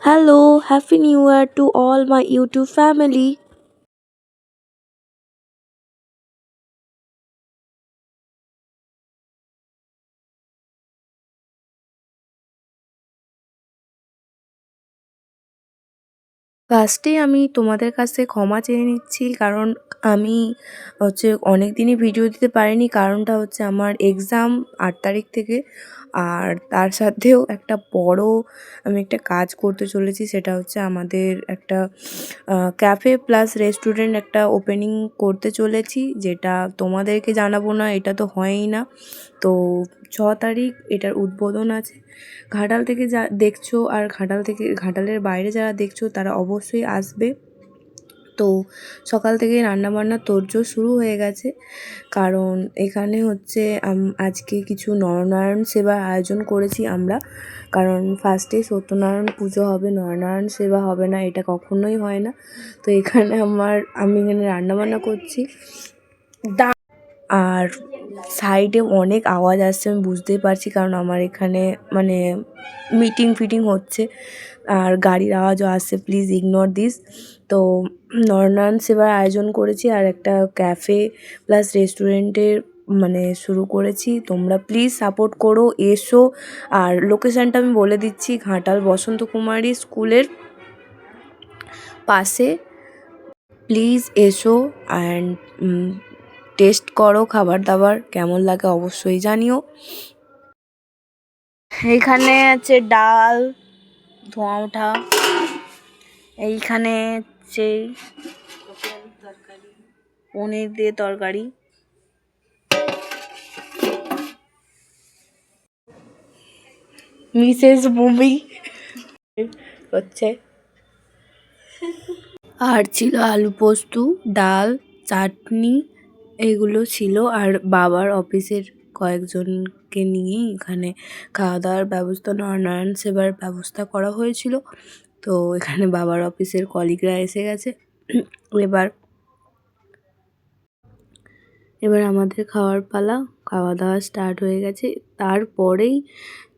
Hello, Happy New Year to all my YouTube family. ফার্স্টে আমি তোমাদের কাছে ক্ষমা চেয়ে নিচ্ছি কারণ আমি অনেক দিনই ভিডিও দিতে পারিনি, কারণটা হচ্ছে আমার এক্সাম 8 তারিখ থেকে। আর তার সাথেও একটা বড় আমি একটা কাজ করতে চলেছি, সেটা হচ্ছে আমাদের একটা ক্যাফে প্লাস রেস্টুরেন্ট একটা ওপেনিং করতে চলেছি, যেটা তোমাদেরকে জানাবো না, এটা তো হয়ই না। তো 6 তারিখ এটার উদ্বোধন আছে। ঘাটাল থেকে যা দেখছো আর ঘাটালের বাইরে যারা দেখছো তারা অবশ্যই আসবে। তো সকাল থেকেই রান্নাবান্নার তোড়জোড় শুরু হয়ে গেছে, কারণ এখানে হচ্ছে আজকে কিছু নরনারায়ণ সেবার আয়োজন করেছি আমরা। কারণ ফার্স্টে সত্যনারায়ণ পুজো হবে, নরনারায়ণ সেবা হবে না, এটা কখনোই হয় না। তো এখানে আমি এখানে রান্নাবান্না করছি। আর সাইডে অনেক আওয়াজ আসছে, আমি বুঝতেই পারছি, কারণ আমার এখানে মানে মিটিং ফিটিং হচ্ছে আর গাড়ির আওয়াজও আসছে, প্লিজ ইগনোর দিস। তো নরনারায়ণ সেবার আয়োজন করেছি আর একটা ক্যাফে প্লাস রেস্টুরেন্টের শুরু করেছি। তোমরা প্লিজ সাপোর্ট করো, এসো। আর লোকেশানটা আমি বলে দিচ্ছি, ঘাটাল বসন্ত কুমারী স্কুলের পাশে। প্লিজ এসো অ্যান্ড টেস্ট করো, খাবার দাবার কেমন লাগে অবশ্যই জানিও। এইখানে আছে ডাল, ধোঁয়া ওঠা। এইখানে হচ্ছে পনির দিয়ে তরকারি। মিসেস বুমি হচ্ছে। আর ছিল আলু পোস্ত, ডাল, চাটনি, এগুলো ছিল। আর বাবার অফিসের কয়েকজনকে নিয়ে এখানে খাওয়া দাওয়ার ব্যবস্থা, নরনারায়ণ সেবার ব্যবস্থা করা হয়েছিল। তো এখানে বাবার অফিসের কলিগরা এসে গেছে। এবার এবার আমাদের খাওয়ার পালা, খাওয়া দাওয়া স্টার্ট হয়ে গেছে। তারপরেই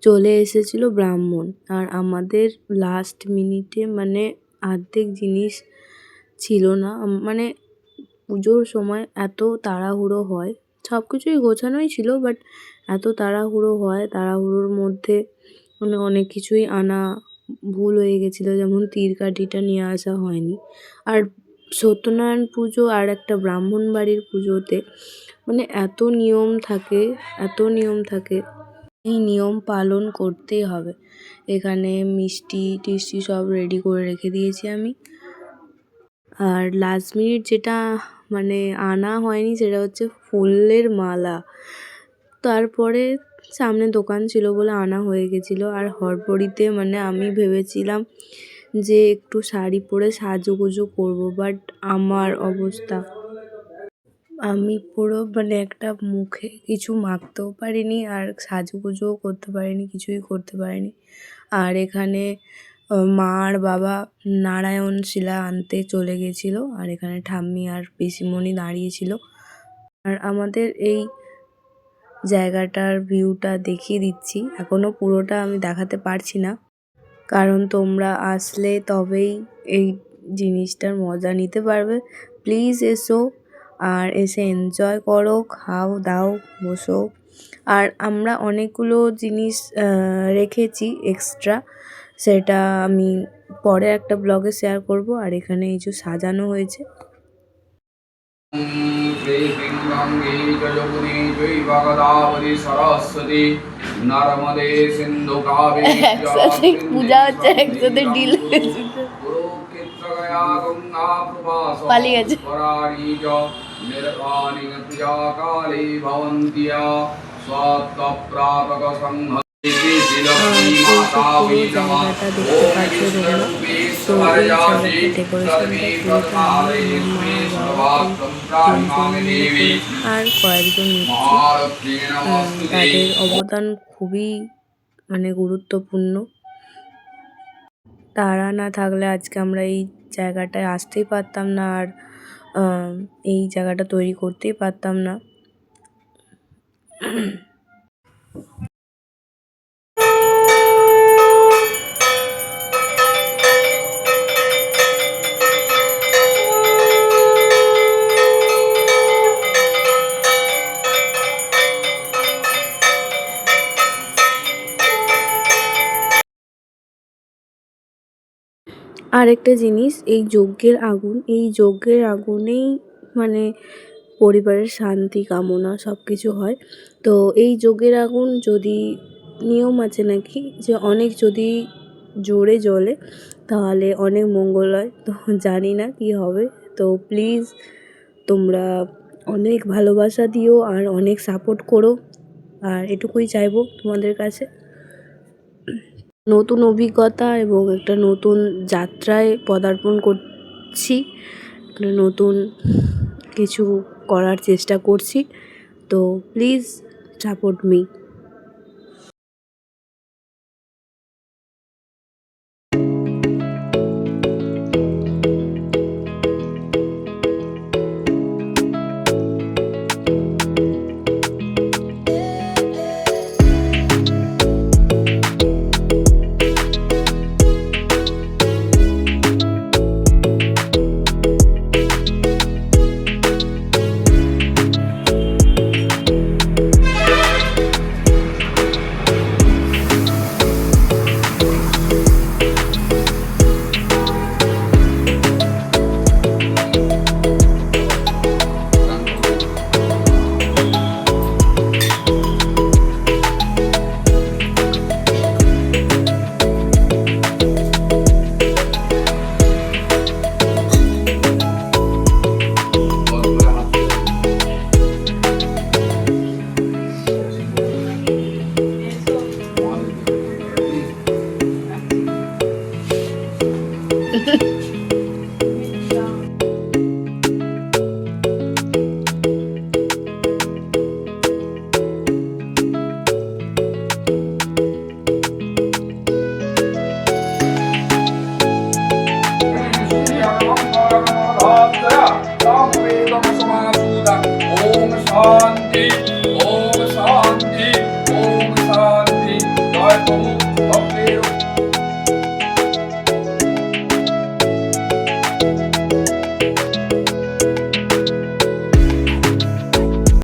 চলে এসেছিল ব্রাহ্মণ। আর আমাদের লাস্ট মিনিটে অর্ধেক জিনিস ছিল না। পুজোর সময় এত তাড়াহুড়ো হয়, সব কিছুই গোছানোই ছিল, বাট এত তাড়াহুড়ো হয়, তাড়াহুড়োর মধ্যে অনেক কিছুই আনা ভুল হয়ে গেছিলো, যেমন তীরকাঠিটা নিয়ে আসা হয়নি। আর সত্যনারায়ণ পুজো আর একটা ব্রাহ্মণ বাড়ির পুজোতে এত নিয়ম থাকে, এত নিয়ম থাকে, এই নিয়ম পালন করতেই হবে। এখানে মিষ্টি টিষ্টি সব রেডি করে রেখে দিয়েছি আমি। আর লাস্ট মিনিট যেটা আনা হয়নি সেটা হচ্ছে ফুলের মালা। তারপরে সামনে দোকান ছিল বলে আনা হয়ে গেছিলো। আর হড়বড়িতে আমি ভেবেছিলাম যে একটু শাড়ি পরে সাজুগুজু করবো, বাট আমার অবস্থা, আমি পুরো একটা মুখে কিছু মাখতেও পারিনি আর সাজুগুজুও করতে পারিনি, কিছুই করতে পারিনি। আর এখানে মা আর বাবা নারায়ণ শিলা আনতে চলে গেছিলো, আর এখানে ঠাম্মি আর পিসিমণি দাঁড়িয়েছিল। আর আমাদের এই জায়গাটার ভিউটা দেখিয়ে দিচ্ছি, এখনও পুরোটা আমি দেখাতে পারছি না, কারণ তোমরা আসলে তবেই এই জিনিসটার মজা নিতে পারবে। প্লিজ এসো আর এসে এনজয় করো, খাও দাও, বসো। আর আমরা অনেকগুলো জিনিস রেখেছি এক্সট্রা, সেটা আমি পরে একটা ব্লগে শেয়ার করব। আর এখানে এই যে সাজানো হয়েছে। একসাথে পূজা হচ্ছে, একসাথে ডিল পালিয়ে গেছে। এই যে পুরো জায়গাটা দেখতে পাচ্ছ তোমরা, তো এই জায়গাটা ডেকোরেশনটা পুরোটা আমি, আমার মা, বাবা, এই তিনজনে মিলে করেছি। আর কয়েকজন মিস্ত্রি, তাদের অবদান খুবই গুরুত্বপূর্ণ। তারা না থাকলে আজকে আমরা এই জায়গাটায় আসতেই পারতাম না, আর এই জায়গাটা তৈরি করতেই পারতাম না। আর একটা জিনিস, এই যজ্ঞের আগুনেই মানে পরিবারের শান্তি কামনা সব কিছু হয়। তো এই যজ্ঞের আগুন যদি নিয়ম আছে নাকি যে অনেক যদি জোরে জ্বলে তাহলে অনেক মঙ্গল হয়। তো জানি না কী হবে। তো প্লিজ তোমরা অনেক ভালোবাসা দিও আর অনেক সাপোর্ট করো। আর এটুকুই চাইবো তোমাদের কাছে। নতুন অভিজ্ঞতা এবং একটা নতুন যাত্রায় পদার্পণ করছি, একটা নতুন কিছু করার চেষ্টা করছি। তো please support me. Om Shanti Om Shanti Om Shanti. जय प्रभु भक्ति